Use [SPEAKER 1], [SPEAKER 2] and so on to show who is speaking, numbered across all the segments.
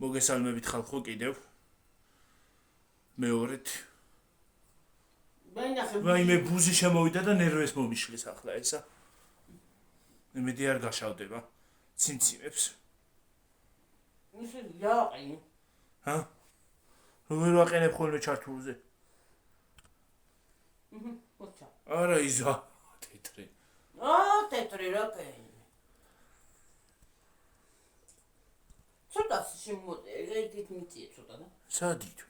[SPEAKER 1] მოგესალმებით ხალხო კიდევ მეორედ ვაიმე ბუზი შემოვიდა და ნერვეს მომიშლის ახლა ესა იმედი არ გაშავდება ციმციმებს
[SPEAKER 2] ისე დააყენ
[SPEAKER 1] ჰა როგორ ვაყენებ ხოლმე ჩართულზე
[SPEAKER 2] ოჩა
[SPEAKER 1] არა იზა თეთრი
[SPEAKER 2] თეთრი რა კენ ცოტა შემოდე ეგეთ მიწია ცოტა და
[SPEAKER 1] სადით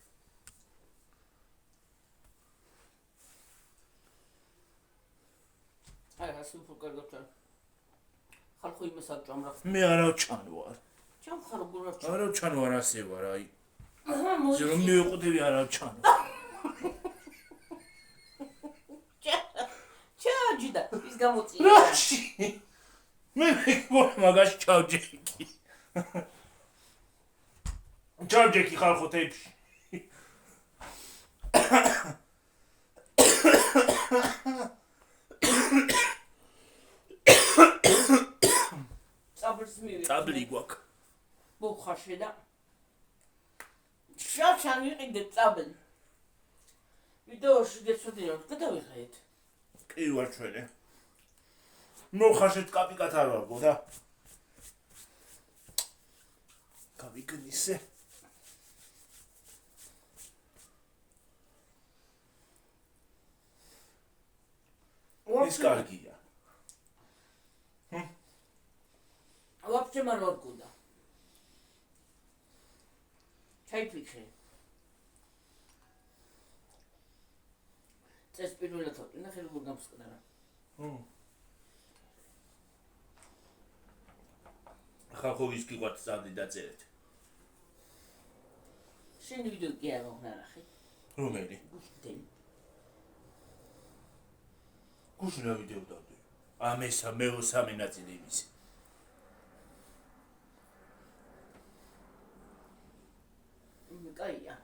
[SPEAKER 2] აი ასე ფუკარგოჩა ხალხო იმას აღჭამ რა
[SPEAKER 1] მე არა ჩანვარ
[SPEAKER 2] ჩამ ხარგურა
[SPEAKER 1] არა ჩანვარ ასე ვარ აი რომ მივიყდები არა ჩანვარ
[SPEAKER 2] ჩაჯდა ის გამოწია
[SPEAKER 1] რაში მე მაგაში ჩავჯექი ჩავჯექი ხალხო თეიფში წაბლი გვაქვს
[SPEAKER 2] ბოხაშე და შაშან იყიდე წაბლი ვიდეოში გეცოდინოთ გადავიღეთ
[SPEAKER 1] კი ვარ ჩვენი მოხაშეთ კაპიკად არ ვარგო და გავიგნისე ის კარგია
[SPEAKER 2] ვაფშე მარ ვარგუდა ჩაიფიქრე წეს პირველად ვიყნა ხელი გულ გამსკდა რა
[SPEAKER 1] ხალხო ის გიყვართ წავდი დაწერეთ
[SPEAKER 2] შენ ვიდეო კი არ მოხნარახი
[SPEAKER 1] რომელი
[SPEAKER 2] გუშინ
[SPEAKER 1] გუშინ რა ვიდეო დავდი ამესა მე3 ნაწილი იმის
[SPEAKER 2] კაია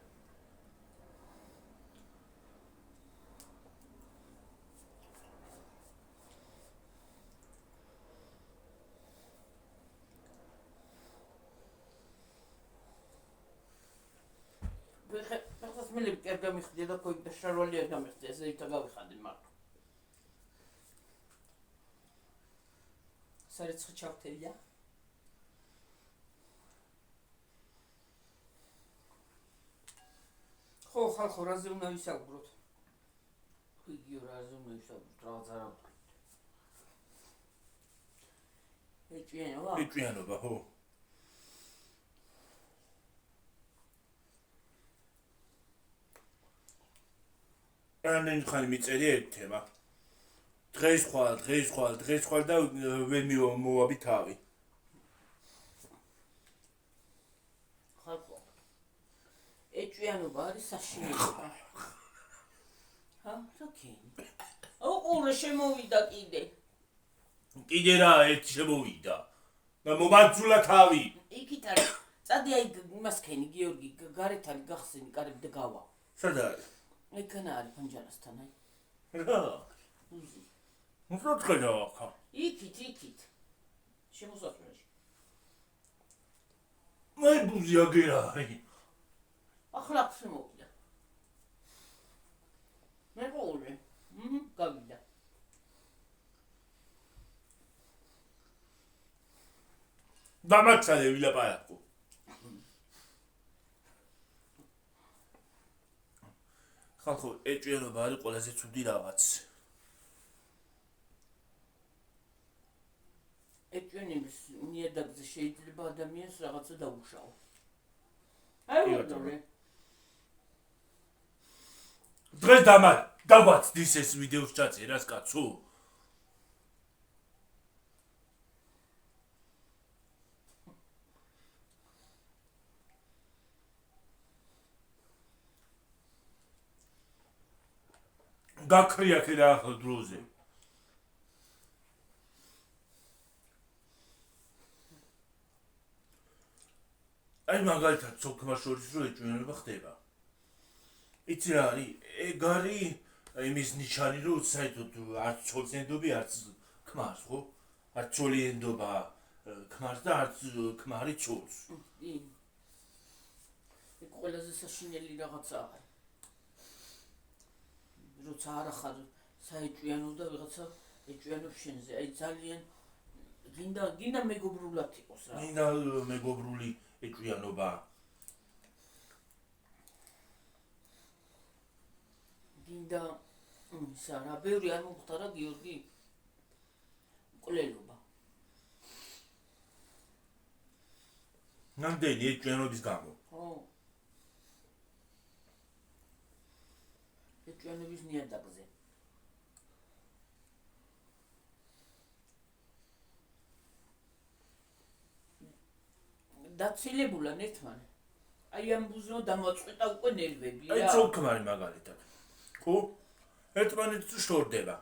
[SPEAKER 2] ფეხას მელი კი არ გამიხდი და კოი და შარვალი არ გამიხდი ესე ითა გავიხადი მარტო სარეცხი ჩავთელია ხო ხალხო რაზე უნდა ვისაუბროთ იგიო რაზე უნდა ვისაუბროთ რაღაც არ ავთქვით
[SPEAKER 1] ეჭვიანობა ხო ამდენი ხანი მიწერი ერთ თემა დღეს ხვალ და ვერ მოვაბი თავი
[SPEAKER 2] ხალხო ეჭვიანობა არის საშინელება ჰა რაკი ოყურე შემოვიდა კიდე
[SPEAKER 1] რა ერთი შემოვიდა და მომაძულა თავი
[SPEAKER 2] იქით არის წადი აი იმასქენი გიორგი გარეთ არის გახსენი კარები და გავა
[SPEAKER 1] სად არის
[SPEAKER 2] ეგანა არის ფანჯარასთან აი
[SPEAKER 1] რა უბრალოდ გადავახა
[SPEAKER 2] იქით შემოსასვლელში
[SPEAKER 1] მე ბუზი აგერა
[SPEAKER 2] ახლა შემოვიდა მე ყოლე გავიდა
[SPEAKER 1] დამაცალე ვილაპარაკო ხალხო ეჭვიანობა არის ყველაზე ცუდი რაღაც
[SPEAKER 2] ეჭვიანების ნიადაგზე შეიძლება ადამიანს რაღაცა დაუშაო აი ვიდრე
[SPEAKER 1] დღეს დავაცდის ეს ვიდეოს ჩაწერას კაცო გაქრია კიდე ახალ დროზე აი მაგალითად სოქმა შორის რო ეჭვიანობა ხდება იცი რა არის ეგ არის იმის ნიშანი რომ საერთოდ არც ცოლს ენდობი არც ქმარს ხო არც ცოლი ენდობა ქმარს და არც ქმარი ცოლს
[SPEAKER 2] ყველაზე საშინელი რაღაცა არის. როცა არ ახარ საეჭვიანო და ვიღაცა ეჭვიანობს შენზე, აი ძალიან გინდა მეგობრულად იყოს რა.
[SPEAKER 1] მინდა მეგობრული ეჭვიანობა.
[SPEAKER 2] გინდა ისა რა ბევრი არ მომხდარა გიორგი მკვლელობა.
[SPEAKER 1] ნამდვილი ეჭვიანობის გამო.
[SPEAKER 2] ხო. ეჭვიანობის ნიადაგზე. დაცილებულან ერთმანე. აი ამ ბუზნო დამოწყვეტა უკვე ნერვები რა.
[SPEAKER 1] აი ცოლ-ქმარი მაგალითად. ხო? ერთმანეთს შორდება.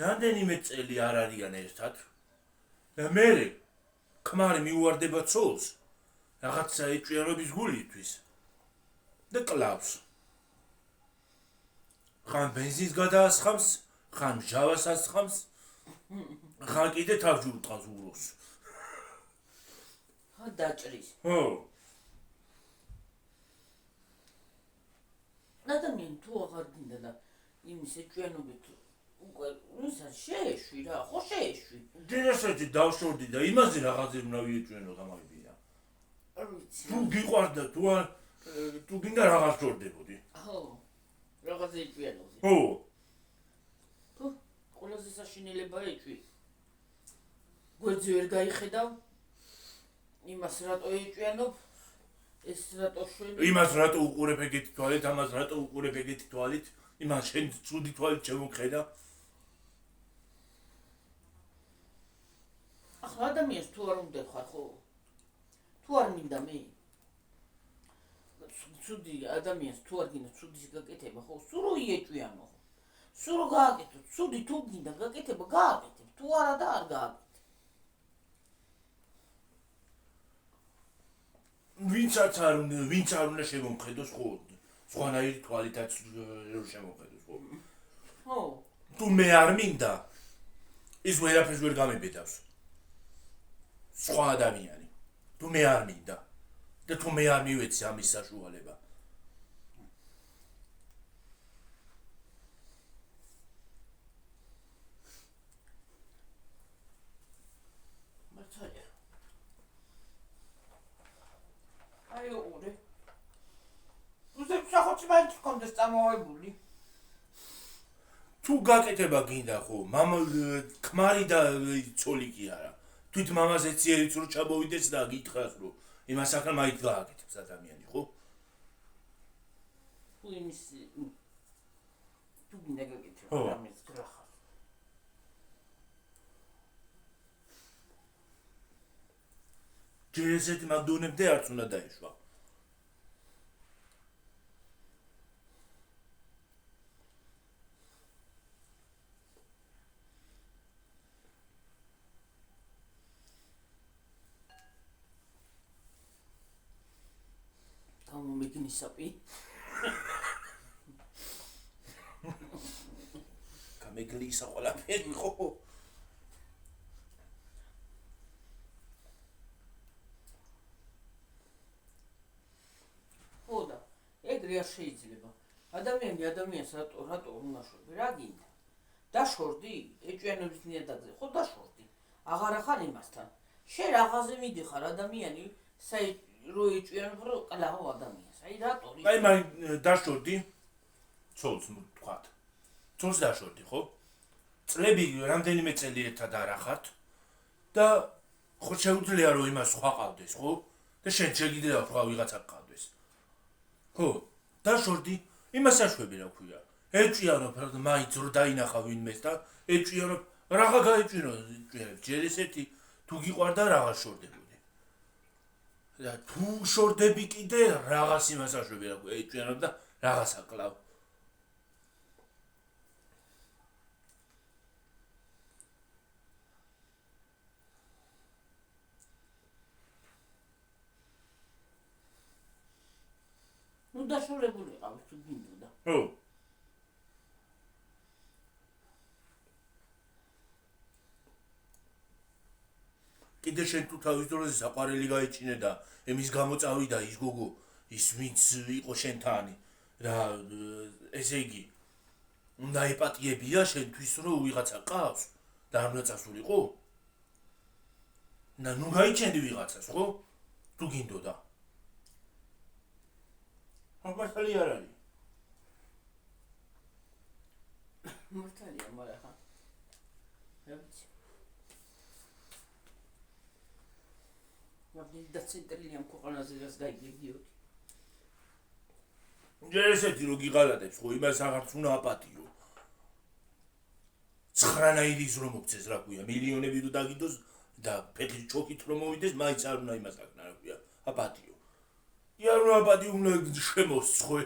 [SPEAKER 1] რამდენიმე წელი არ არიან ერთად. და მერე ქმარი მიუვარდება ცოლს რაღაცა ეჭვიანობის გულისთვის და კლავს. ხან ბენზინს გადაასხამს, ხან მჟავას ასხამს, ხან კიდე თავჯურტყავს უროს.
[SPEAKER 2] ხა დაჭრის.
[SPEAKER 1] ხო.
[SPEAKER 2] ადამიანი თუ აღარ გინდა და იმის ეჭვიანობით უკვე ისა შეეშვი რა, ხო შეეშვი.
[SPEAKER 1] ჯერაშეთი დავშორდი და იმაზე რაღაცე უნდა ვიეჭვენო გამაგებია.
[SPEAKER 2] არ ვიცი.
[SPEAKER 1] თუ გიყვარდა თუ არ თუ გინდა რაღაც შორდებოდი.
[SPEAKER 2] ხო. რაღაც ეჭვიანობდი.
[SPEAKER 1] ხო.
[SPEAKER 2] თუ ყველაზე საშინელება ეჭვი. გვერდზე ვერ გაიხედავ. იმას რატო ეჭვიანობ? ეს რატო შვენი?
[SPEAKER 1] იმას რატო უყურებ ეგეთი თვალით, ამას რატო უყურებ ეგეთი თვალით? იმას შენ ცუდი თვალით შემოხედა.
[SPEAKER 2] ახლა ადამიანს თუ არ უნდა ხარ, ხო? თუ არ მინდა მე? ცუდი ადამიანს თუ არ გინდა ცუდის გაკეთება, ხო? სულ რო იეჭვიანო. სულ რო გააკეთო, ცუდი თუ გინდა გაკეთება, გააკეთებ. თუ არა და არ გააკეთებ.
[SPEAKER 1] ვინც არ უნდა შემომხედოს, ხო? სხვანაირი თვალითაც რო შემოხედოს, ხო?
[SPEAKER 2] ხო.
[SPEAKER 1] თუ მე არ მინდა, ის ვერაფერს ვერ გამებედავს. სხვა ადამიანი. თუ მე არ მინდა და თუ მე არ მივეცი ამის საშუალება.
[SPEAKER 2] მართალია. აი ოღონდ. უზებ სახოთი მაინც კონდეს წამოვებული.
[SPEAKER 1] თუ გაკეთება გინდა, ხო? მამა ქმარი და ცოლი კი არა. თვით მამაზე ციერიც რო ჩამოვიდეს და გითხრას რომ იმას ახლა მაინც გააკეთებს ადამიანი, ხო?
[SPEAKER 2] თუ იმის თუ გინდა გაკეთება
[SPEAKER 1] ხო.
[SPEAKER 2] ამის გრახა.
[SPEAKER 1] ჯერ ესეთი მაგდონებდე არც უნდა დაეშვა.
[SPEAKER 2] გამომიგნისაპი.
[SPEAKER 1] გამეგლისა ყველაფერი, ხო?
[SPEAKER 2] ხო და ეგრე არ შეიძლება. ადამიანს რატო უნდა შორდი? რა გინდა? დაშორდი? ეჭვიანობის ნიადაგზე, ხო დაშორდი. აღარ ახარ იმასთან. შენ რაღაცზე მიდიხარ ადამიანი, რო ეჭვიანობ რო კლავ ადამიანს. აი რატო?
[SPEAKER 1] აი მაინ დაშორდი. ცოლს თქვათ. ცოლს დაშორდი, ხო? წლები რამდენიმე წელი ერთად არ ახართ და ხო შეუძლია რომ იმას სხვა ყავდეს, ხო? და შენ შეგიძლია სხვა ვიღაცა ყავდეს. ხო, დაშორდი, იმას აშვები რა ქვია. ეჭვიანობ, რა მაინც რო დაინახა ვინმეს და ეჭვიანობ, რაღა გაეჭვირო, ჯერ ესეთი თუ გიყვარდა რაღა შორდებოდი. და თუ შორდები კიდე რაღაც იმას აშვები რა ქვია, ეჭვიანობ და რაღაც აკლავ.
[SPEAKER 2] ნუ დაშორებული ყავს თუ გინდა.
[SPEAKER 1] ხო. კიდე კიდე შენ თუ თავის დროზე საყვარელი გაიჩინე და ემის გამო წავიდა ის გოგო ის ვინც იყო შენთან რა ესე იგი უნდა ეპატიებია შენთვის რომ ვიღაცა ყავს და არ უნდა წასულიყო და ნუ გაიჩენდი ვიღაცას ხო თუ გინდოდა მართალი არ არის
[SPEAKER 2] მართალია მაგრამ ხა რა ვიცი და ცენტრია ქვეყანაზე რას გაიგებიოდი
[SPEAKER 1] ჯერ ესეთი რო გიღალატებს ხო იმას აღარც უნდა აპატიო 9 ნაიდის რომ მოგცეს რა ქვია მილიონები რო დაგიდოს და ფეხის ჩოქით რომ მოვიდეს მაინც არ უნდა იმას აკნა რა ქვია აპატიო იარ რა აპატიო უნდა შემოსცხვე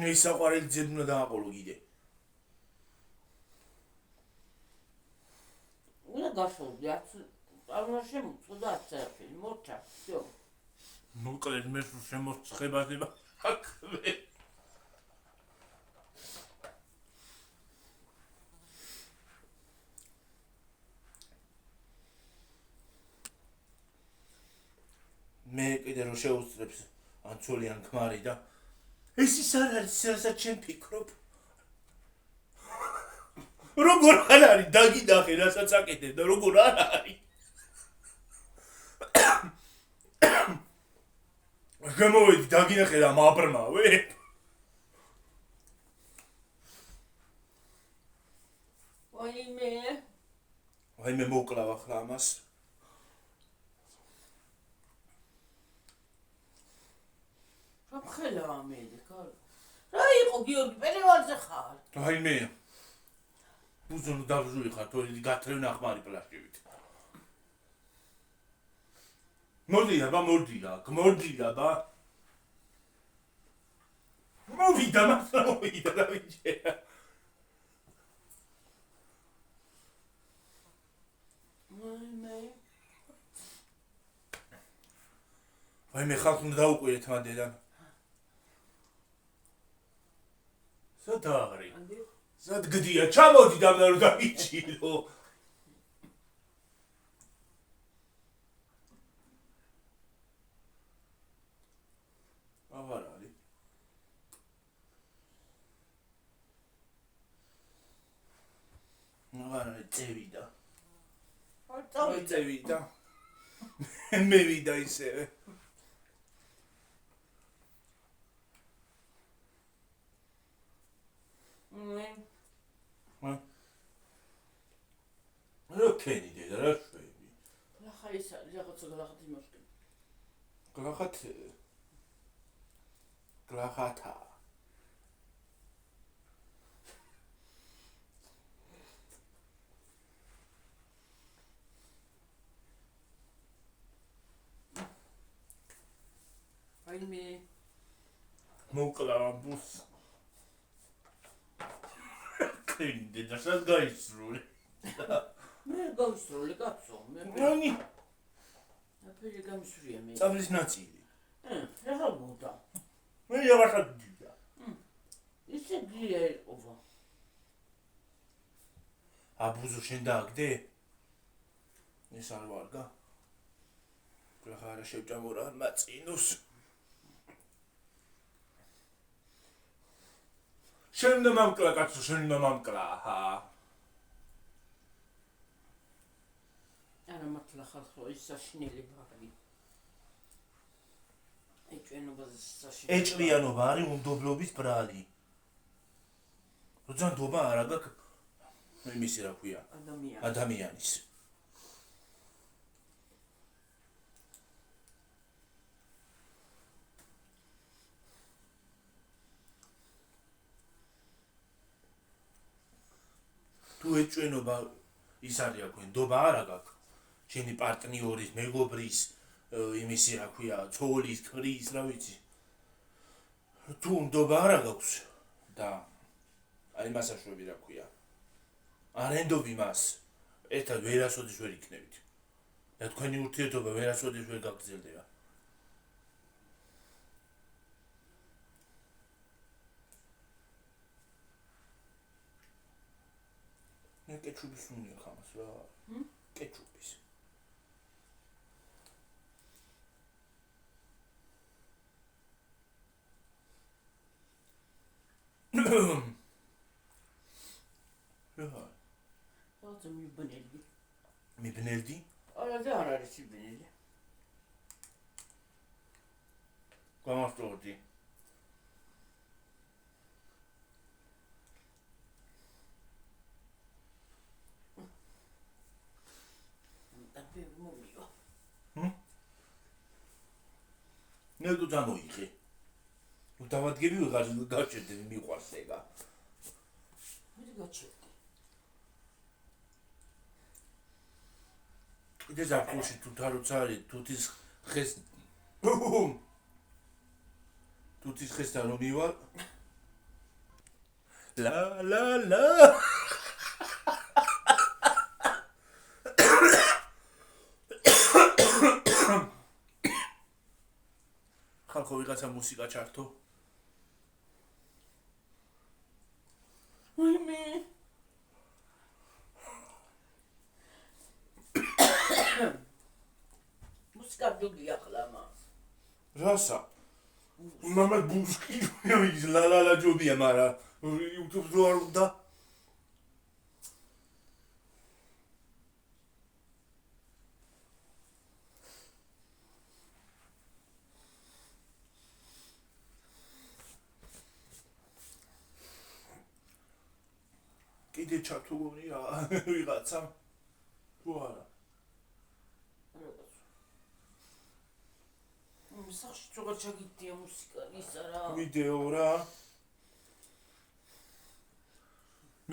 [SPEAKER 1] ნეი საყვარელი ძედ უნდა დააყოლო კიდე
[SPEAKER 2] უნდა გაშოვდი არ უნდა შემოწოდა არცერაფერი მოჩა всё
[SPEAKER 1] მოკლედ მე შემოსწხებადება აკვე მე კიდე რომ შეუსწრებს ანცოლიან ქმარი და ეს ის არ არის რასაც შენ ფიქრობ როგორ არ არის დაგიდახე რასაც აკეთებ და როგორ არ არის გამოვედი დაგინახე და მაბრმავე ვაიმე მოკლავ ახლა ამას
[SPEAKER 2] ხელა ამედი კარ რა იყო გიორგი პელევალზე ხარ
[SPEAKER 1] ვაიმე უზონო დაბზული ხარ თორე გათრევ ნახმარი პლასტიკით მოდი აბა მოვიდა და ვიჯერა ვაიმე ხალხი უნდა დაუკვირეთ მანდედან სადაღრი სად გდია ჩამოდი დამნა რომ დავიჭირო აღარ არის აღარ არის წევიდა მე ვიდა ისევე რა ქენი დედა რა შვები
[SPEAKER 2] ლახა ის არის რაღაცა გლახათი მოსკენ
[SPEAKER 1] გლახათა
[SPEAKER 2] აიმე
[SPEAKER 1] მოკლავ ბუს ქენი დედა სად გაისრული
[SPEAKER 2] მე გავისროლე კაცო მე
[SPEAKER 1] რანი
[SPEAKER 2] აფერი გამისვრია მე
[SPEAKER 1] წამლის ნაწილი
[SPEAKER 2] რა მოდა
[SPEAKER 1] მე რაღაცა დიდა
[SPEAKER 2] ისე გია იყო
[SPEAKER 1] აბუზო შენ დააგდე ეს არ ვარგა გლახარა შევჭამორა მაწინოს შენ და მამკლა კაცო შენ და მამკლა
[SPEAKER 2] არა მართლა ხალხო ის საშინელება არის ეჭვიანობაზე საშინელება
[SPEAKER 1] ეჭვიანობა არის უნდობლობის ბრალი როცა ნდობა არ აქვს იმისი რა ქვია ადამიანის თუ ეჭვიანობა ის არის რა ქვია ნდობა არ აქვს შენი პარტნიორის მეგობრის იმისი რა ქვია ცოლის ქმრის რა ვიცი თუ ნდობა არ აქვს და აი მასაშვები რა ქვია არენდობ იმას ერთად ვერასოდეს ვერ იქნებით და თქვენი ურთიერთობა ვერასოდეს ვერ გაგრძელდება მე კეჩუბის უნია ხამას რა კეჩუპის.
[SPEAKER 2] რაღაცა მიბნელი.
[SPEAKER 1] მიბნელდი?
[SPEAKER 2] არა და არ არის მიბნელი.
[SPEAKER 1] გამასწორდი.
[SPEAKER 2] და მომივა.
[SPEAKER 1] ნუ დამოიღე. ნუ დავადგები ვიღარ გაჩერდები მიყვარს ეგა.
[SPEAKER 2] მე გაჩერდი.
[SPEAKER 1] კიდე ზაფხულში თუ თაროცა არის თუთის ხეს თუთის ხესთან რომ მივალ ლა ლა ლა ხალხო ვიღაცა მუსიკა ჩართო
[SPEAKER 2] ვაიმე მუსიკა ჯოგია ხლამა
[SPEAKER 1] რასა მამა ბუსკი ის ლა ლა ლა ჯობია მარა YouTube რო არ უნდა კიდე ჩათულონია ვიღაცა თუ არა
[SPEAKER 2] მსახში როგორ ჩაგიდია მუსიკა ისა რა
[SPEAKER 1] ვიდეო რა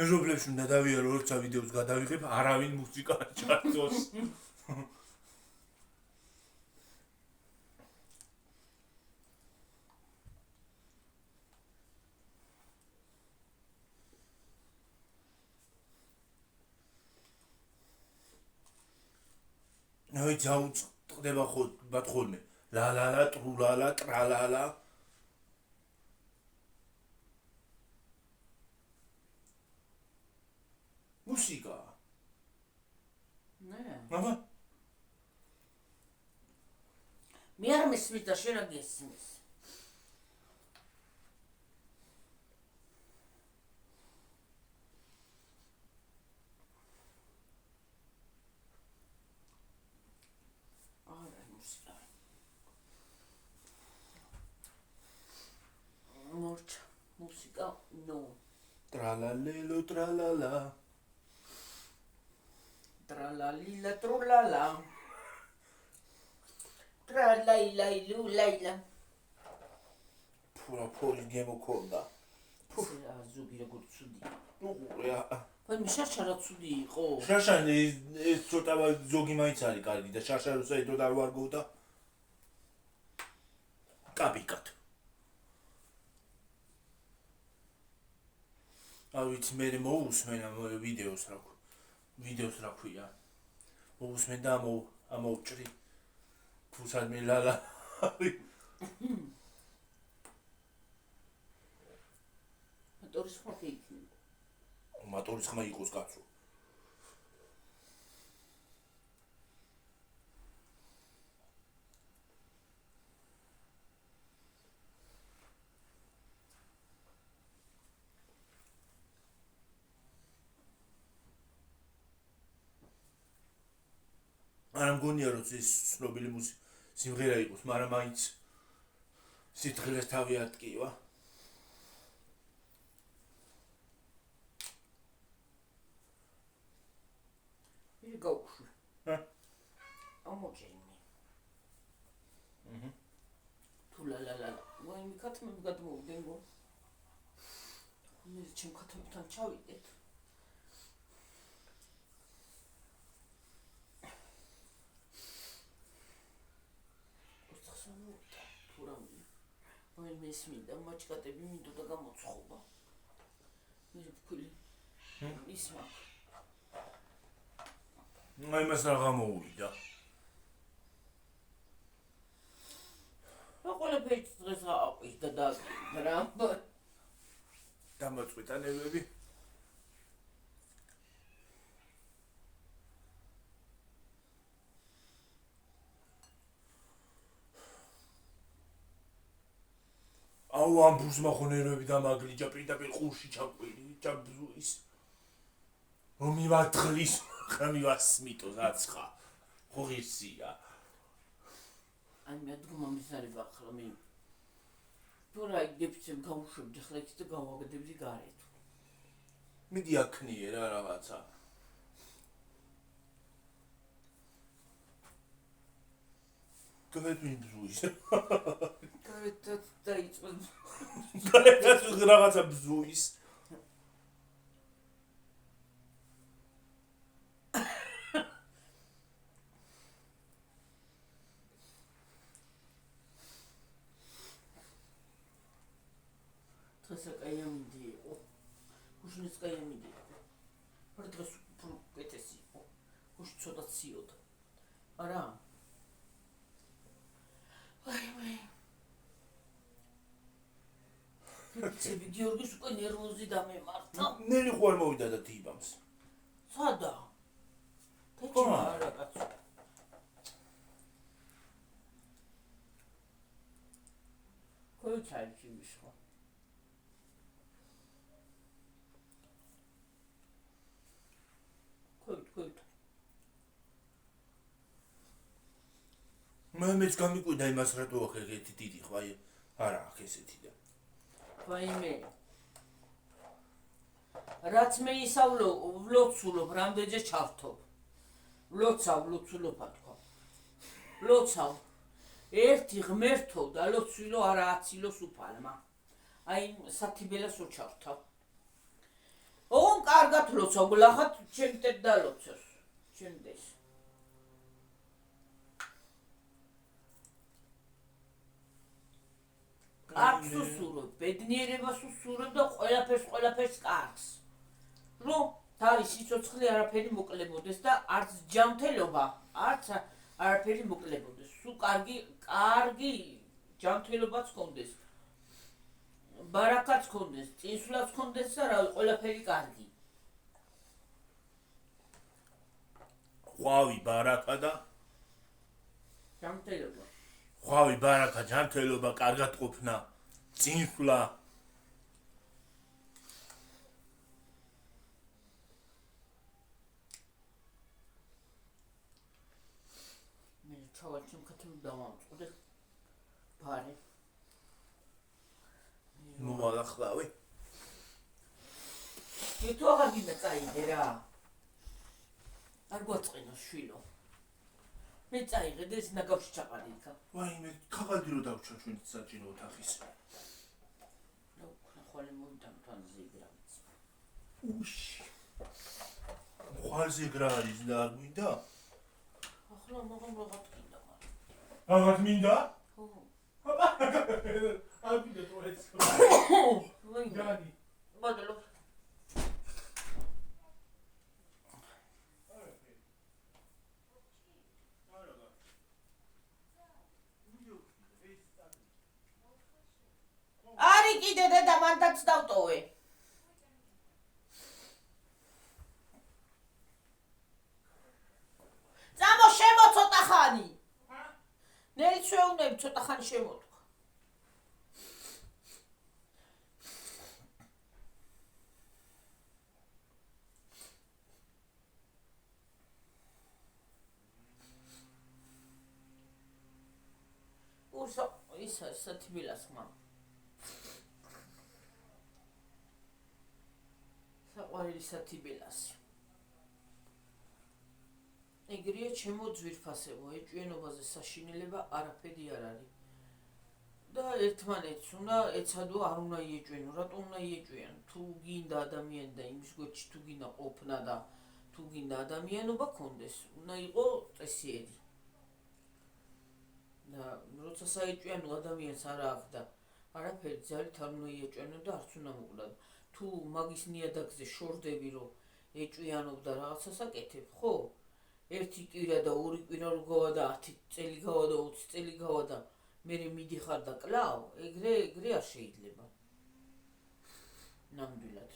[SPEAKER 1] მეზობლებში უნდა დავიარო როცა ვიდეოს გადავიღებ არავინ მუსიკა ჩართოს ნაი წავწყდება ხოლმე ლა ლა ლა ტრუ ლა ლა ტრა ლა ლა მუსიკა
[SPEAKER 2] ნე
[SPEAKER 1] აბა
[SPEAKER 2] მე არ მისმის და შენ რა გესმის მუსიკა ნო
[SPEAKER 1] ტრალალელო ტრალალა
[SPEAKER 2] ტრალალილა ტრულალა ტრალაილაილუ ლაილა
[SPEAKER 1] ფურა ფორი გემოქონდა
[SPEAKER 2] ფურა ზუგი როგორ ცუდი
[SPEAKER 1] უღურია
[SPEAKER 2] ვაი შაშარა ცუდი იყო
[SPEAKER 1] შაშანი ეს ცოტა ზოგი მაინც არის კარგი და შაშაროს აიდრო და არ გოვდა კაბიკად ავიც მე მოусმენ ამ ვიდეოს რა ქვია მოусმენ და ამოვჭრი ფუსად მე ლალა
[SPEAKER 2] მოტორის ხმა იქნება
[SPEAKER 1] მოტორის ხმა იყოს კაცო არ მგონია რომ ეს ცნობილი სიმღერა იყოს, მაგრამ მაინც სითხილეს თავი ატკივა.
[SPEAKER 2] მე გავუშვი. ამოჭრინე. თუ ლა ლა ლა. ვაიმე ქათმები გადმოვიდნენ. მე ჩემ ქათმებთან ჩავიდეთ. ვაი მესმინდა მაჭკატები მინდოდა გამოცხობა მე ვქვილი ისმა
[SPEAKER 1] აი მას რა გამოუვიდა
[SPEAKER 2] ყველაფერი დღეს აყვის და დაგრა
[SPEAKER 1] დამოწყვიტა ნერვები აუ ამ ბურს მახონერები დამაგლიჯა პირდაპირ ყურში ჩაკვირი ჩაბზუის რომ მივათხლის ხა მივასმიტო რაცხა ხო ღირსია
[SPEAKER 2] აი მე ადგომა მიზარება ახლა მე თუ რა იგებცემ გავუშვებდი ხლა იქ და გავაგდებდი გარეთ
[SPEAKER 1] მიდი აქნიე რა რაღაცა გარეთ მიბზუის
[SPEAKER 2] გარეთაც დაიწყოს
[SPEAKER 1] გარეთაც რაღაცა ბზუის
[SPEAKER 2] კაიამიდი იყო. გუშინიც კაიამიდი იყო. მაგრამ დღეს უფრო კეთესი იყო. გუშინ ცოტა ციოდა. არა. აი. ცები გიორგის უკვე ნერვოზი დამემართა.
[SPEAKER 1] ნელი ხო არ მოვიდა და თიბამს.
[SPEAKER 2] სადა? თეჩმა არა კაცო. კოიცარი ჩიმიშ ხო?
[SPEAKER 1] მეც გამიკვირდა იმას რატო ახ ეგეთი დიდი ხო აი არა აქ ესეთი და
[SPEAKER 2] ვაიმე რაც მე ისავლო ვლოცულობ რამდენჯერ ჩავთობ ვლოცულობ თქვა ვლოცავ ერთი ღმერთო და ლოცვილო არა აცილოს უფალმა აი სათიბელას უჩავთავ ოღონ კარგად ლოცავ გლახად ჩემტეთ დალოცოს ჩემდეს კარგს უსურვებ, ბედნიერებას უსურვებ და ყველაფერს კარგს. რომ თავის სიცოცხლე არაფერი მოკლებოდეს და არც ჯანმრთელობა, არც არაფერი მოკლებოდეს. სულ კარგი ჯანმრთელობაც ჰქონდეს. ბარაკაც ჰქონდეს, წინსვლაც ჰქონდეს და რა ყველაფერი კარგი.
[SPEAKER 1] ხვავი ბარაკა და
[SPEAKER 2] ჯანმრთელობა.
[SPEAKER 1] ხვავი ბარაკა ჯანმრთელობა კარგად ყოფნა წინსვლა
[SPEAKER 2] მე ჩავარჩემ ქათმი დავამწყდე ბარე
[SPEAKER 1] მოვალახლავი
[SPEAKER 2] თუ აღარ გინდა წაიდე რა არ გვაწყინო შვილო მე წაიღე და ეს ნაგავში ჩაყარი იქა.
[SPEAKER 1] ვაიმე, ქაღალდი რო დავჩა ჩვენ საჭირო ოთახის.
[SPEAKER 2] ხვალე მომდან თან ზეგრამიც.
[SPEAKER 1] უში. ხვალზე გრა არის და არ მინდა?
[SPEAKER 2] ახლა მაგამ რაღაც გინდა მაგრამ.
[SPEAKER 1] რაღაც მინდა?
[SPEAKER 2] ხო.
[SPEAKER 1] არ მინდა თუ ეს.
[SPEAKER 2] განი. ბადალო. არი კიდე და მანდაც დავტოვე. წამო შემო ცოტა ხანი. ნელი ჩვეუნები ცოტა ხანი შემოთხა. უსო ისა სათბილას ხმა. საყვარელი სათიბელასი. ეგრეა ჩემო ძვირფასებო, ეჭვიანობაზე საშინელება არაფერი არ არის. და ერთმანეთს უნდა ეცადო არ უნდა იეჭვენო, რატომ უნდა იეჭვიან? თუ გინდა ადამიანი და იმის გვერდში თუ გინდა ყოფნა და თუ გინდა ადამიანობა კონდეს, უნდა იყო წესიერი. და როცა საეჭვიანო ადამიანს არ აქვს და არაფერი ძალით არ უნდა იეჭვენო და არც უნდა მოკვდადო. თუ მაგის ნიადაგზე შორდები რომ ეჭვიანობ და რაღაცას აკეთებ, ხო? ერთი კვირა და ორი კვირა რო გავა და 10 წელი გავა და 20 წელი გავა და მე მიდიხარ და კლავ, ეგრე არ შეიძლება. ნამდვილად.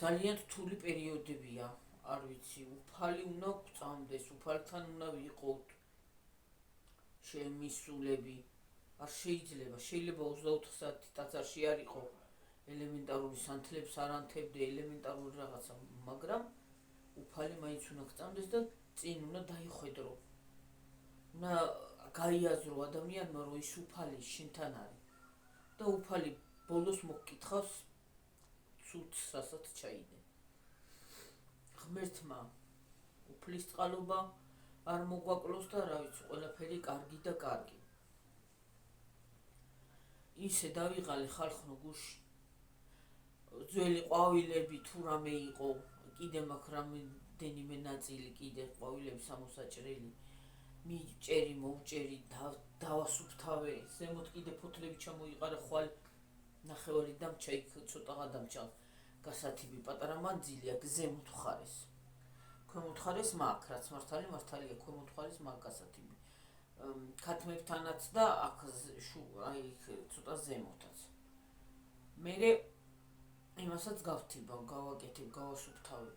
[SPEAKER 2] ძალიან რთული პერიოდებია, არ ვიცი, უფალი უნდა გვწამდეს, უფალთან უნდა ვიყოთ. შემისულები არ შეიძლება 24 საათი ტაძარში არ იყო, ელემენტარული სანთლებს არ ანთებდე, ელემენტარული რაღაცა, მაგრამ უფალი მაინც უნდა გწამდეს და წინ უნდა დაიხვედრო. უნდა გაიაზრო ადამიანმა, რომ ის უფალი შენთან არის და უფალი ბოლოს მოგკითხავს ცუდს, რასაც ჩაიდე. ღმერთმა უფლის წყალობა არ მოგვაკლოს და რა ვიცი, ყველაფერი კარგი და კარგი. ისე დავიღალე ხალხნო გუში. ძველი ყვავილები თუ რამე იყო, კიდე მაქვს რამდენიმე ნაწილი, კიდე ყვავილები სამოსაჭრელი, მიჭერი, მოვჭერი, დავასუფთავე, ზემოთ კიდე ფოთლები ჩამოიყარა, ხვალ ნახევარი დამჩა, იქ ცოტაღა დამჩა გასათიბი, პატარა მანძილი აქ ზემოთ ხარეს. ქვემოთ ხარეს მაგ, რაც მართალია, ქვემოთ ხარეს მაგ გასათიბი. ქათმებთანაც და აქ აი ცოტა ზემოთაც. მერე იმასაც გავთიბავ, გავაკეთებ, გავასუფთავებ.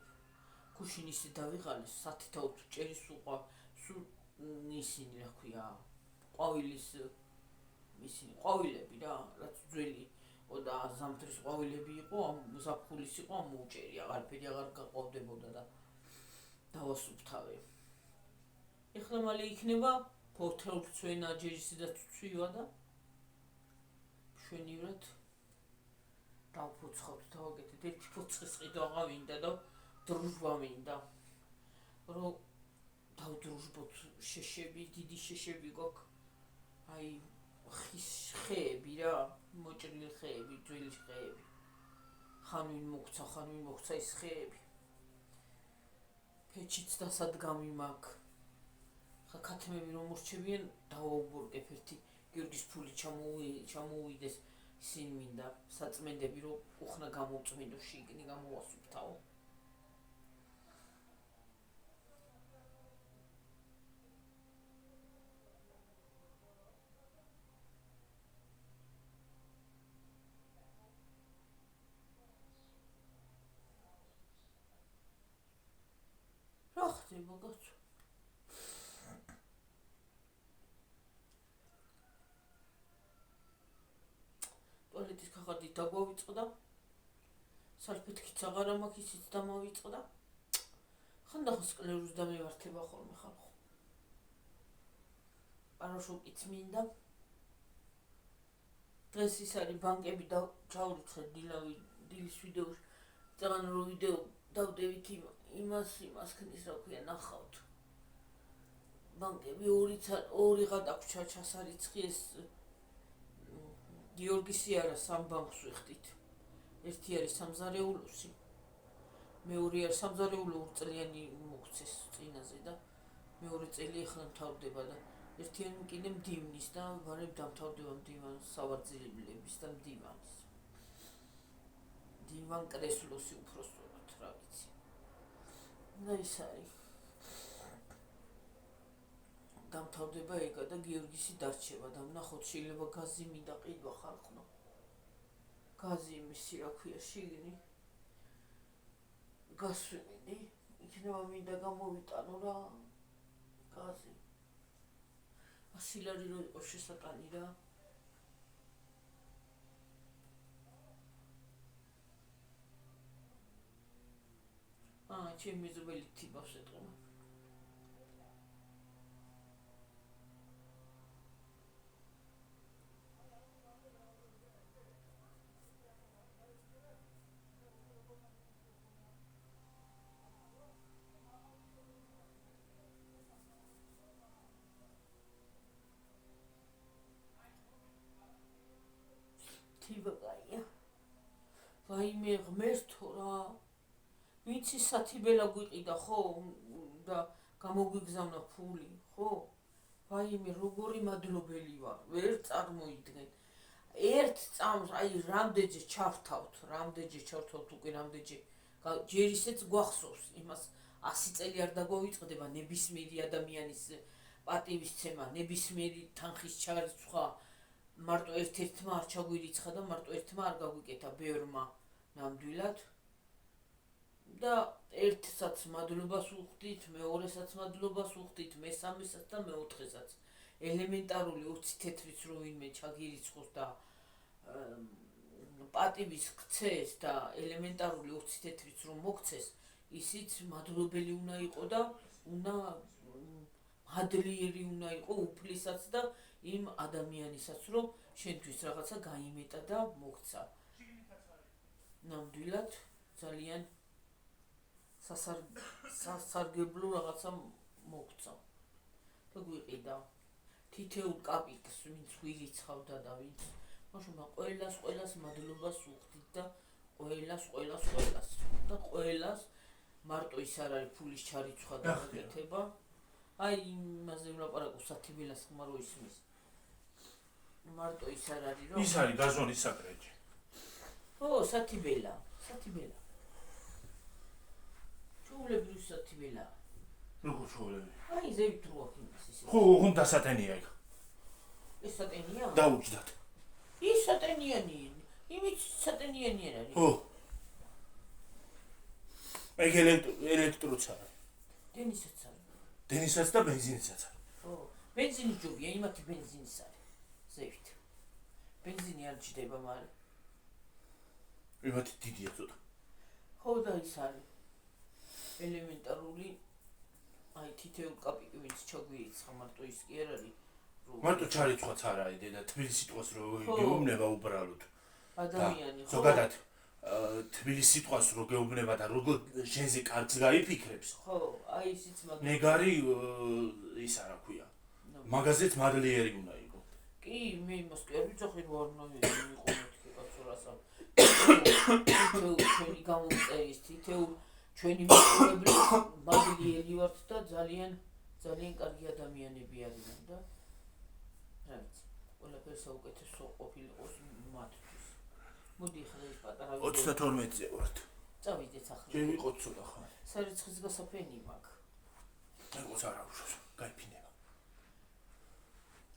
[SPEAKER 2] გუშინ ისე დავიღალე, სათითაოდ ჭერი სუყვა, სულ ისინი რა ქვია, ყვავილის ისინი ყვავილები რა, რაც ძველი და ზამთრის ყვავილები იყო, ამ ზაფხულის იყო, ამ მოუჭერი, აღარაფერი აღარ გაყვავდებოდა და დავასუფთავე. ეხლა მალე იქნება ფოთოლცვენა ჯერისი და ცვივა და მშვენივრად დავფოცხავთ, დავაკეთეთ. ერთი ფოცხის ყიდვა აღავინდა და დრუჟბა მინდა, რომ დავდრუჟბოთ შეშები, დიდი შეშები გვაქვს, აი ხის ხეები რა, მოჭრილი ხეები, ძველი ხეები. ხანვინ მოქცა ის ხეები. ფეჩიც დასადგამი მაქვს. ხა ქათმები რომ მორჩებიან, დავაუბორკებ ერთი გიორგის ფული ჩამოუვიდეს, ისინი მინდა საწმენდები რომ უხნა გამოვწმინდო, შიგნი გამოვასუფთავო. რა ხდება კაცო? ტუალეტის ქაღალდით დაგვავიწყდა, სალფეთქიც აღარა მაქვს, ისიც დამავიწყდა. ხანდახან სკლეროზი დამევართება ხოლმე ხალხო. პარაშოკიც მინდა. დღეს ის არის ბანკები და ჩავრიცხე დილის ვიდეოში. წაღან რო ვიდეო დავდევით იმას ქნის რა ქვია, ნახავთ. ბანკები ორი გადაგვჭა ჩასარიცხი, ეს გიორგისი არა, სამ ბანკს ვიხდით. ერთი არის სამზარეულოსი, მეორე არის სამზარეულო ორწლიანი მოგცეს წინაზე და მეორე წელი ახლა მთავრდება და ერთიანი კიდე მდივნის და ვარებ დამთავრდება მდივანის სავარძელებლების და მდივანის. მდივან კრესლოსი უпроსტოდ რა ვიცი. და ის არის. დამთავრდება ეგა და გიორგისი დარჩება და ვნახოთ, შეიძლება გაზი მინდა ყიდვა ხალხნო. გაზი იმისი რა ქვია, შიგნი გასვენიდი, იქნება მინდა გამოვიტანო რა გაზი. 100 ლარი რო იყო შესატანი რა. ჩემი მეზობელი თიბავს ეტყობა. თიბაკაია. ვაიმე ღმერთო რა. ვიცი სათიბელა გვიყიდა ხო და გამოგვიგზავნა ფული, ხო? ვაიმე როგორი მადლობელი ვარ, ვერ წარმოიდგენ. ერთ წამს აი რამდენჯერ ჩავთავთ უკვე რამდენჯერ. ჯერ ისეც გვახსოვს იმას 100 წელი არ დაგვავიწყდება ნებისმიერი ადამიანის პატივისცემა, ნებისმიერი თანხის ჩარიცხვა. მარტო ერთ-ერთმა არ ჩაგვირიცხა და მარტო ერთმა არ გაგვიკეთა, ბევრმა ნამდვილად. და ერთსაც მადლობას უხდით, მეორესაც მადლობას უხდით, მესამესაც და მეოთხესაც. ელემენტარული 20 თეთრიც რო ვინმე ჩაგირიცხოს და პატივის ქცეს და ელემენტარული 20 თეთრიც რომ მოგცეს, ისიც მადლობელი უნდა იყო და უნდა მადლიერი უნდა იყო უფლისაც და იმ ადამიანისაც რომ შენთვის რაღაცა გაიმეტა და მოგცა. ნამდვილად ძალიან სასარგებლო რაღაცა მოგცა. და გვიყიდა თითეულ კაპიკს ვინც გვირიცხავდა და ვინც მაშინ ყველას მადლობას უხდით და ყველას და ყველას მარტო ის არ არის ფულის ჩარიცხვა და გაკეთება. აი იმაზე ვლაპარაკო სათიბელას ხმა რო ისმის. მარტო ის არ არის რომ
[SPEAKER 1] ის არის გაზონის საკრეჭი.
[SPEAKER 2] ო სათიბელა. ჩულებრივ სათიბელა.
[SPEAKER 1] როგორ ჩოლები?
[SPEAKER 2] აი ზევით რო აქ იმის ისე.
[SPEAKER 1] ხო, უნდა სატენია იქ.
[SPEAKER 2] ეს სატენია?
[SPEAKER 1] დაუჭდათ.
[SPEAKER 2] ის სატენიანი. იმით სატენიანი არის.
[SPEAKER 1] ხო. ეგ ელექტროც არის.
[SPEAKER 2] დენისაც არის.
[SPEAKER 1] დენისაც და ბენზინსაც არის.
[SPEAKER 2] ხო. ბენზინი ჯობია, იმათი ბენზინის არის. ზევით. ბენზინი არ ჯდება, მაგრამ
[SPEAKER 1] იმათი დიდია ცოტა.
[SPEAKER 2] ხო და ის არის. ელემენტარული აი თითეულ კაპიკი ვინც ჩაგვირიცხა, მარტო ის კი არ არის.
[SPEAKER 1] მარტო ჩარიცხვაც არ არის და თბილისის სიტყვას რო გეუბნება უბრალოდ.
[SPEAKER 2] ადამიანი ხო.
[SPEAKER 1] ზოგადად თბილისის სიტყვას რო გეუბნება და როგორ შენზე კარგს გაიფიქრებს.
[SPEAKER 2] ხო, აი ისიც მაგ
[SPEAKER 1] ნეგარი ისა რა ქვია. მაგაზეც მადლიერი უნდა იყო.
[SPEAKER 2] კი, მე იმას კი არ ვიცოდი რომ არ უნდა მიყო მეთქი კაცო რასა. ჩვენი გამოწერის თითეულ ჩვენი მეგობრები მადლიერი ვართ და ძალიან კარგი ადამიანები არიან და რა ვიცი, ყველაფერს საუკეთესო ყოფილიყოს მათთვის. მოდი ხა ეს პატარა
[SPEAKER 1] 32-ზე ვართ.
[SPEAKER 2] წავიდეთ ახლა.
[SPEAKER 1] ჯერ ვიყოთ ცოტა ხან.
[SPEAKER 2] სარიცხის გასაფენი მაქვს.
[SPEAKER 1] ეგოც არ აუშვებს, გაიფინება.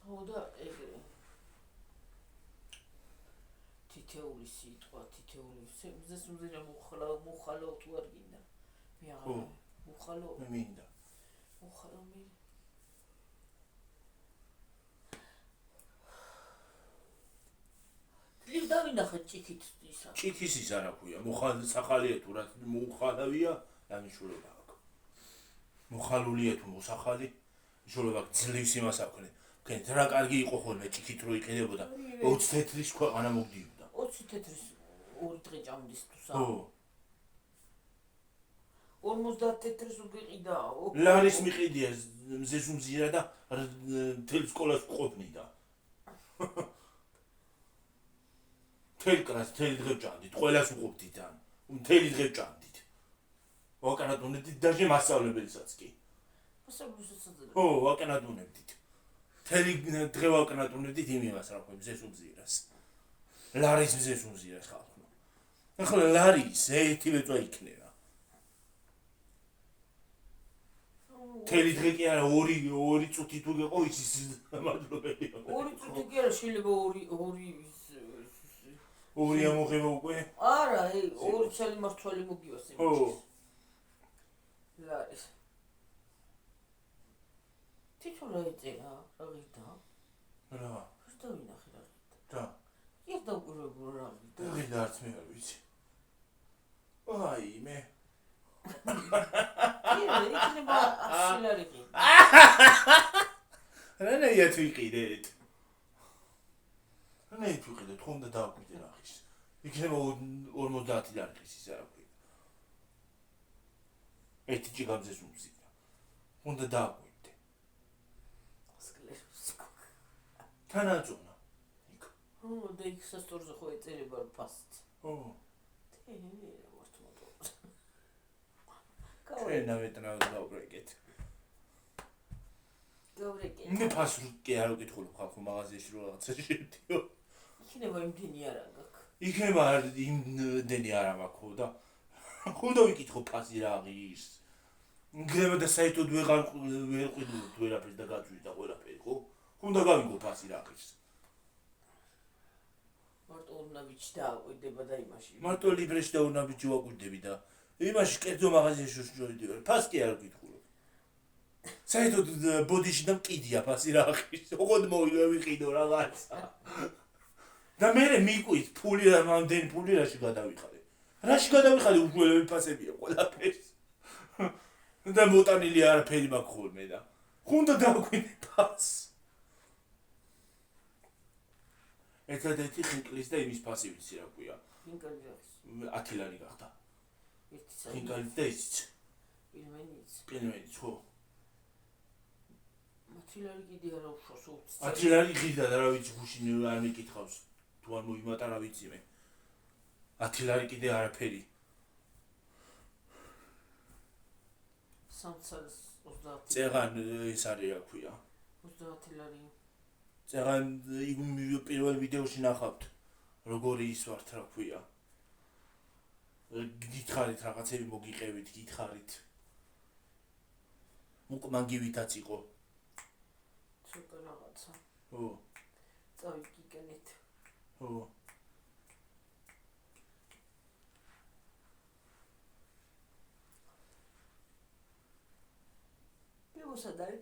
[SPEAKER 2] ხო და ეგრე. თითეული სიტყვა, თითეული ზეს უნდა მუხალო თუ არ გინდა. მე აღარ მუხალო.
[SPEAKER 1] მე მინდა.
[SPEAKER 2] მუხალო მე. ლივ დავინახეთ ჭიქით ისა.
[SPEAKER 1] ჭიქის ის არა ქვია, სახალია თუ რა მუხალავია, დანიშულება აქვს. მუხალულია თუ მოსახალი, მნიშვნელობა ძლივს იმას აქვს. კენ რა კარგი იყო ხოლმე ჭიქით რო იყიდებოდა. 20 თეთრის ქვეყანა მოგდიოდა.
[SPEAKER 2] 20 თეთრის 2 დღე ჭამდის თუ სა.
[SPEAKER 1] ხო.
[SPEAKER 2] 50 თეთრის უგიყიდა.
[SPEAKER 1] ლარის მიყიდია მზეს უმზირა და მთელ სკოლას ყოფნიდა. თელკრას თელი დღე ჭამდით, ყველას უყოფდით ან მთელი დღე ჭამდით. ვაკანატუნებდით დაჟე მასწავლებელსაც კი.
[SPEAKER 2] მასწავლებელსაც და
[SPEAKER 1] ხო, ვაკანატუნებდით. თელი დღე ვაკანატუნებდით იმებას რა ქვია, მზეს უმზირას. ლარის მზეს უმზირას ხალხმა. ახლა ლარის ერთივე წვა იქნება. თელი დღე კი არა, ორი წუთი თუ გეყო ის მადლობელია.
[SPEAKER 2] 2 წუთი კი არა, შეიძლება 2
[SPEAKER 1] ორი ამოღება უკვე?
[SPEAKER 2] არა, 2 ცალი მართვალი მოგივას იმაში.
[SPEAKER 1] ხო.
[SPEAKER 2] ლარის. თვითონ რა ეწერა, რა გიდა?
[SPEAKER 1] რა?
[SPEAKER 2] ის დავინახე რა გიდა.
[SPEAKER 1] რა?
[SPEAKER 2] ის დაუყურებულ რა გიდა.
[SPEAKER 1] გიდა არც მე არ ვიცი. აი მე.
[SPEAKER 2] იქნება ასილარი კი.
[SPEAKER 1] რა თუ იყიდეთ? რა თუ იყიდეთ? ხომ და დააკვირდე რა ხის. იქნება 50 ლარი ხის ის არა ქვია. ერთი ჭიგამზეს უმზიდა. უნდა დააკვირდე.
[SPEAKER 2] სკლეროზი.
[SPEAKER 1] თანაწუნა. იქ.
[SPEAKER 2] ხო, და იქ სასტორზე ხო ეწერება ფასით.
[SPEAKER 1] ხო. ჩვენა ვეტრაო დაუბრეკეთ.
[SPEAKER 2] გავრეკეთ.
[SPEAKER 1] მე ფასს კი არ ვკითხულობ ხალხო მაღაზიაში რო რაღაცა შევდიო.
[SPEAKER 2] იქნება იმდენი არ აქვს.
[SPEAKER 1] იქნება იმდენი არ მაქვს და ხუნდა ვიკითხო ფასი რა ღირს. იქნება და საერთოდ ვერ ყიდულობ ვერაფერს და გაძვირ და ყველაფერი ხო? ხუნდა გავიგო ფასი რა ღირს.
[SPEAKER 2] მარტო ორნაბიჩი დააკვირდება და იმაში.
[SPEAKER 1] მარტო ლიბრეში და ორნაბიჩი ვაკვირდები და იმაში კერძო მაღაზიაში შევდივარ. ფას კი არ ვკითხულობ. საერთოდ ბოდიში და მყიდია ფასი რა ხის. ოღონდ მოვიყიდო რაღაცა. და მე მიყვით ფული რა მამდენი ფული რაში გადავიხადე. რაში გადავიხადე უგველები ფასებია ყველაფერს. და მოტანილი არაფერი მაქვს ხოლმე და. ხუნდა დავკვიდე ფას. ერთადერთი ხინკლის და იმის ფასი ვიცი რა ქვია.
[SPEAKER 2] ხინკალი არის.
[SPEAKER 1] 10 ლარი გახდა.
[SPEAKER 2] ერთი საერთოდ.
[SPEAKER 1] ხინკალი და ისიც. პირველი ხო.
[SPEAKER 2] 10 ლარი კიდე არა უშავს
[SPEAKER 1] 10 ლარი ღირდა და რა ვიცი გუშინ არ მიკითხავს. თუ არ მოიმატა რა ვიცი მე. 10 ლარი კიდე არაფერი.
[SPEAKER 2] სამცას 30.
[SPEAKER 1] წეღან ეს არის რა ქვია.
[SPEAKER 2] 30 ლარი.
[SPEAKER 1] წეღან პირველ ვიდეოში ნახავთ როგორი ის ვართ რა ქვია. გითხარით რაღაცები მოგიყევით, გითხარით. უკმანგივითაც იყო.
[SPEAKER 2] ცოტა რაღაცა.
[SPEAKER 1] ხო.
[SPEAKER 2] წავიკიკენით.
[SPEAKER 1] ხო.
[SPEAKER 2] მეგოსადარი.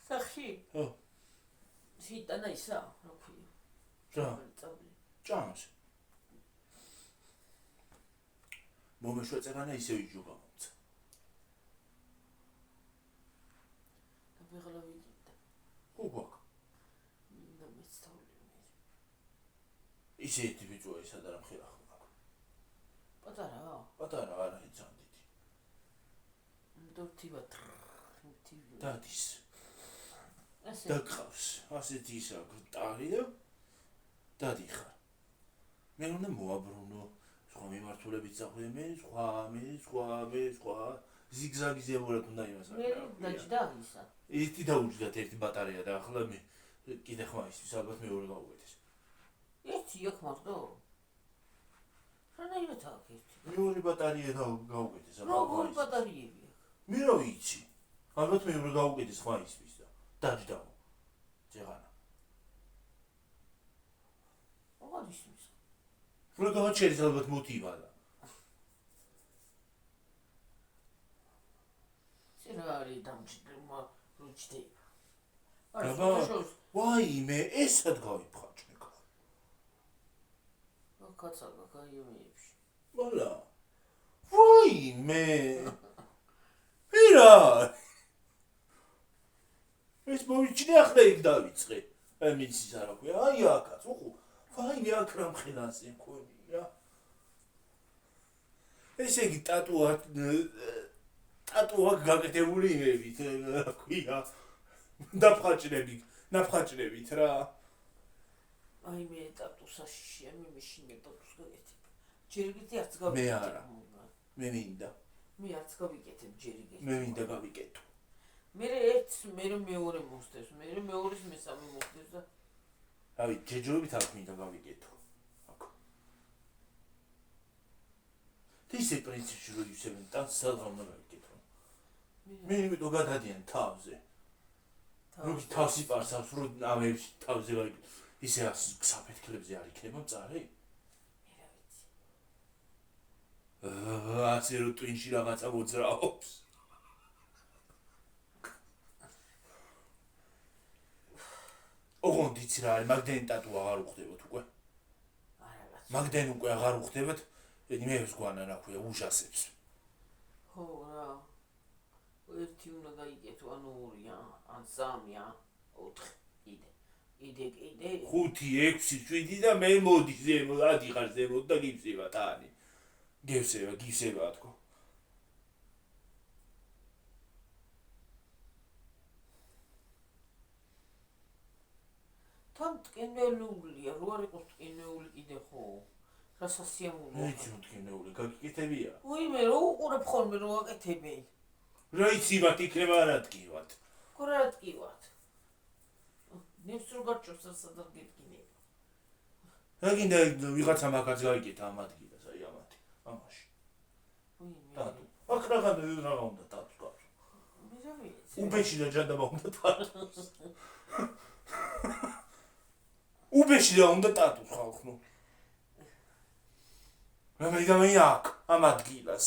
[SPEAKER 2] სახში.
[SPEAKER 1] ხო.
[SPEAKER 2] შიტანა ისა, რა ქვია.
[SPEAKER 1] რა?
[SPEAKER 2] წავლი.
[SPEAKER 1] ჭამს. მომეშვა წეგანა ისე ვიჯობა მომცა.
[SPEAKER 2] და ვეღალა ვიგინდა.
[SPEAKER 1] ხო გვაქვს.
[SPEAKER 2] და მეცთავლი მე.
[SPEAKER 1] ისე ერთი ვიჯობა ისა და რა მხირა ხმა.
[SPEAKER 2] პატარა.
[SPEAKER 1] პატარა არა იცან დიდი.
[SPEAKER 2] დორთივა.
[SPEAKER 1] დადის.
[SPEAKER 2] ასე.
[SPEAKER 1] დაგყავს. ასეთი ისა გტარი და დადიხარ. მე უნდა მოაბრუნო. სხვა მიმართულებით წახვიდე მე, სხვა ზიგზაგზე ვარ უნდა იმას
[SPEAKER 2] მე დაჭდა ისა.
[SPEAKER 1] ერთი დაუჯდათ ერთი ბატარეა და ახლა მე კიდე ხმა ის ალბათ მეორე გავუგეთეს.
[SPEAKER 2] ერთი აქ მარტო. რანაირად აქ ერთი.
[SPEAKER 1] მეორე ბატარეა გავუგეთეს
[SPEAKER 2] როგორ ბატარეები აქ?
[SPEAKER 1] მე რა ვიცი. ალბათ მეორე გავუგეთეს ხმა ისვის და დაჯდაო. ჯეღანა.
[SPEAKER 2] აღარ ისმის.
[SPEAKER 1] რო გავაჩერეთ ალბათ მოტივა და.
[SPEAKER 2] რა არის დამჭირდება რუჩდება.
[SPEAKER 1] აბა, ვაიმე, ესად გავიფხაჭნე ხა.
[SPEAKER 2] კაცაკა გაიომეებში.
[SPEAKER 1] ვალა. ვაიმე. ვირა. ეს მოვიჩნე ახლა იქ დავიწყე. მიცის არა ქვია, აი აქაც, უხუ. ვაიმე აქ რა მხილასე მქონი რა. ესე იგი ტატუა გაკეთებული იმებით, რა ქვია. ნაფხაჭნებით რა.
[SPEAKER 2] აი მე ტატუსაშია მე მეშინე ტატუს გაკეთებ. ჯერიგეთი არც გავიკეთებ.
[SPEAKER 1] მე არა. მე მინდა.
[SPEAKER 2] მე არც გავიკეთებ ჯერიგეთი.
[SPEAKER 1] მე მინდა გავიკეთო.
[SPEAKER 2] მე ერთს მე მეორე მოსდევს, მე მეორის მესამე მოსდევს და
[SPEAKER 1] რავი, ჯეჯობით არ მინდა გავიკეთო. აქ. ისე პრინციპში რო ისევენ ტანს სადღა უნდა გავიკეთო. მე იმიტომ გადადიან თავზე. როგი თავს იპარსავს, რო ამებში თავზე გავიკეთო. ისე საფეთქლებზე არ იქნება მწარე?
[SPEAKER 2] მე რა ვიცი.
[SPEAKER 1] ასე რო ტვინში რაღაცა მოძრაობს. ოღონდ იცი რა არის, მაგდენი ტატუ აღარ უხდებოდ უკვე.
[SPEAKER 2] არაღაც.
[SPEAKER 1] მაგდენ უკვე აღარ უხდებოდ, მე ვსგვანა რა ქვია, უშასებს.
[SPEAKER 2] ხო რა. ერთი უნდა გაიკეთო, ანუ ორი, ან სამი, 4 კიდე.
[SPEAKER 1] 5, 6, 7 და მე მოდი ზემო, ადიხარ ზემო და გიფსება ტანი. გიფსება თქო.
[SPEAKER 2] თან ტკენეულია, რო არ იყოს ტკენეული კიდე ხო. რა სასიამოვნოა.
[SPEAKER 1] მე იცი მტკინეული, გაგიკეთებია.
[SPEAKER 2] უიმე რო უყურებ ხოლმე რო აკეთებენ.
[SPEAKER 1] რა იცივათ იქნება არ ადგილად.
[SPEAKER 2] ხო რა ადგილად. ნებს რო გაჭოს სადღაც გეტკინე.
[SPEAKER 1] რა გინდა ვიღაცა მაგაც გაიკეთა ამ ადგილას, აი ამათი, ამაში.
[SPEAKER 2] უიმე.
[SPEAKER 1] ტატუ. აქ რაღაც უნდა ტატუ გავს.
[SPEAKER 2] მე რა ვიცი.
[SPEAKER 1] უბეში და ჯანდაბა უნდა ტატუს. უბეში და უნდა ტატუს ხალხო. რა მე აქ ამ ადგილას.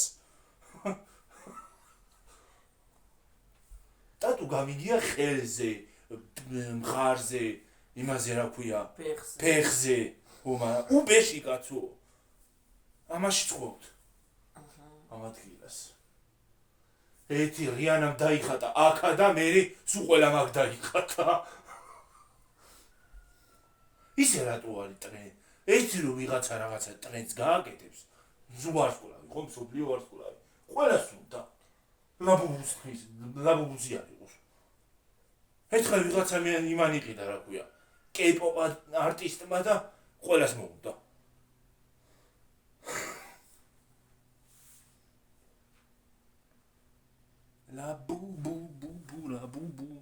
[SPEAKER 1] რატო გამიგია ხელზე, მღარზე, იმაზე რა ქვია,
[SPEAKER 2] ფეხზე.
[SPEAKER 1] ფეხზე, უბეში კაცო. ამაში წყობთ. ამ ადგილას. ერთი რიანამ დაიხატა აქა და მე სულ ყველა მაგ დაიხატა. ისე რატო არის ტრენი? ერთი რომ ვიღაცა რაღაცა ტრენს გააკეთებს, ზუარსკვლავი, ხომ მსოფლიო ვარსკვლავი. ყველას უნდა. ლაბუბუზი არ იყოს. ერთხელ ვიღაცა იმან იყიდა რა ქვია. K-pop არტისტმა და ყველას მოუნდა. La bum bum bum bum la bum bum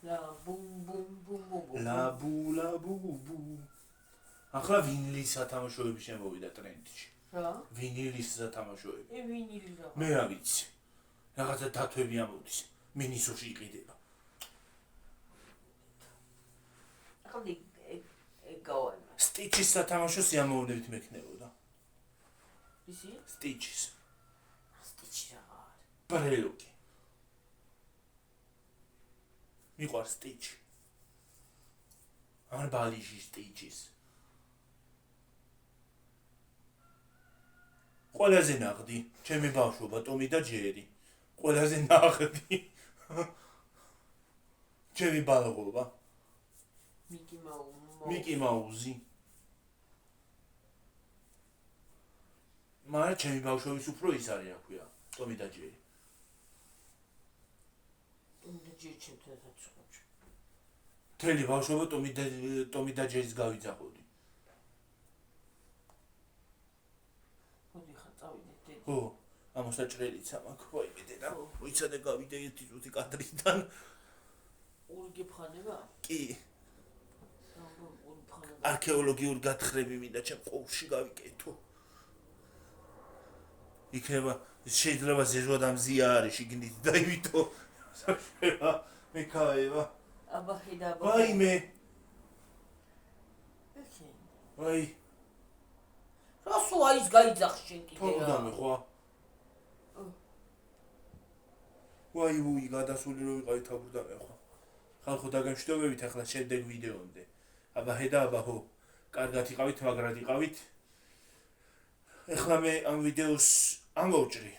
[SPEAKER 2] La bum bum bum bum.
[SPEAKER 1] la bum la bum bum. ახლა ვინილის სათამაშოები შემოვიდა ტრენდში.
[SPEAKER 2] რა?
[SPEAKER 1] ვინილის სათამაშოები.
[SPEAKER 2] ვინილი რა.
[SPEAKER 1] მე რა ვიცი. რაღაცა დათვები ამოდის. მინისოში იყიდება.
[SPEAKER 2] ახლა ეგავენ.
[SPEAKER 1] სტიჩის სათამაშო სიამოვნებით მექნებოდა.
[SPEAKER 2] ისი?
[SPEAKER 1] სტიჩის.
[SPEAKER 2] სტიჩი რა არის?
[SPEAKER 1] ბრელოკი. მიყვარს სტიჩი. ან ბალიში სტიჩის. ყველაზე ნაღდი, ჩემი ბავშვობა, ტომი და ჯერი. ყველაზე ნაღდი. ჩემი ბალღობა, მიკი მაუზი. მაგრამ ჩემი ბავშვობის უფრო ის არის, რა ქვია, ტომი და ჯერი.
[SPEAKER 2] ტომი და ჯერი ჩემთან ცოტა.
[SPEAKER 1] მთელი ბავშვობა ტომი და ჯერის გავიძახოდი.
[SPEAKER 2] მოდი ხა წავიდეთ დედა.
[SPEAKER 1] ხო, ამოსაჭრელიც მაქვს, ვაიმე დედა. მოიცადე გავიდე ერთი წუთი კადრიდან.
[SPEAKER 2] ორი გეფხანება?
[SPEAKER 1] კი,
[SPEAKER 2] ორი ფხანება.
[SPEAKER 1] არქეოლოგიური გათხრები მინდა ჩემ ყურში გავიკეთო. იქნება შეიძლება ზეჟვა და მზია არის შიგნით და იმითო საშევა მეკავება.
[SPEAKER 2] აბა ხედა აბა.
[SPEAKER 1] ვაიმე,
[SPEAKER 2] ეხი.
[SPEAKER 1] ვაი,
[SPEAKER 2] რასო აის გაიძახ შენ კიდე რა.
[SPEAKER 1] თორდამე ხო? ვაი, უი, გადასული რო ვიყავი თაბურდამე ხო? ხალხო დაგემშვიდობებით ახლა შემდეგ ვიდეომდე. აბა ხედა აბა ხო, კარგად იყავით, მაგრად იყავით. ეხლა მე ამ ვიდეოს ამოვჭრი,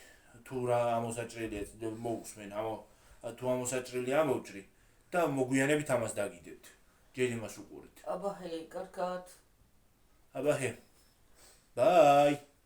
[SPEAKER 1] თუ რა ამოსაჭრელია მოусმენ, თუ ამოსაჭრელი ამოვჭრი და მოგვიანებით ამას დაგიდებთ. ჯერ იმას უყურეთ.
[SPEAKER 2] აბა ჰე, კარგად.
[SPEAKER 1] აბა ჰე. Bye.